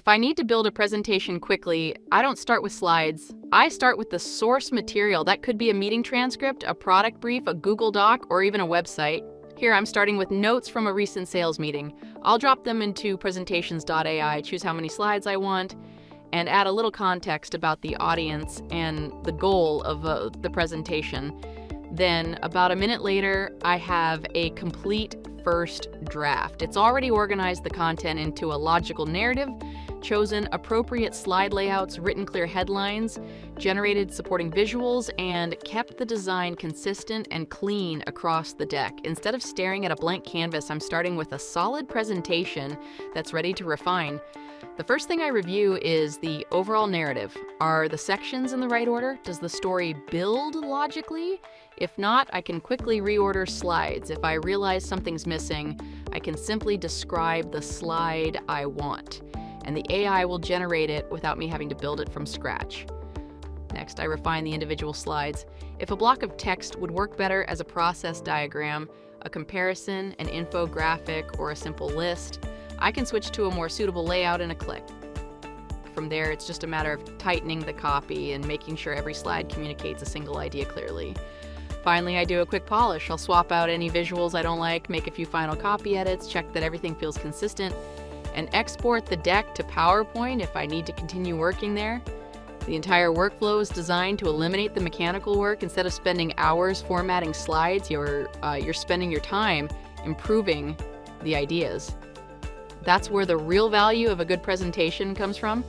If I need to build a presentation quickly, I don't start with slides. I start with the source material. That could be a meeting transcript, a product brief, a Google Doc, or even a website. Here, I'm starting with notes from a recent sales meeting. I'll drop them into Presentations.AI, choose how many slides I want, and add a little context about the audience and the goal of the presentation. Then, about a minute later, I have a complete first draft. It's already organized the content into a logical narrative, chosen appropriate slide layouts, written clear headlines, generated supporting visuals, and kept the design consistent and clean across the deck. Instead of staring at a blank canvas, I'm starting with a solid presentation that's ready to refine. The first thing I review is the overall narrative. Are the sections in the right order? Does the story build logically? If not, I can quickly reorder slides. If I realize something's missing, I can simply describe the slide I want, and the AI will generate it without me having to build it from scratch. Next, I refine the individual slides. If a block of text would work better as a process diagram, a comparison, an infographic, or a simple list, I can switch to a more suitable layout in a click. From there, it's just a matter of tightening the copy and making sure every slide communicates a single idea clearly. Finally, I do a quick polish. I'll swap out any visuals I don't like, make a few final copy edits, check that everything feels consistent, and export the deck to PowerPoint if I need to continue working there. The entire workflow is designed to eliminate the mechanical work. Instead of spending hours formatting slides, you're spending your time improving the ideas. That's where the real value of a good presentation comes from.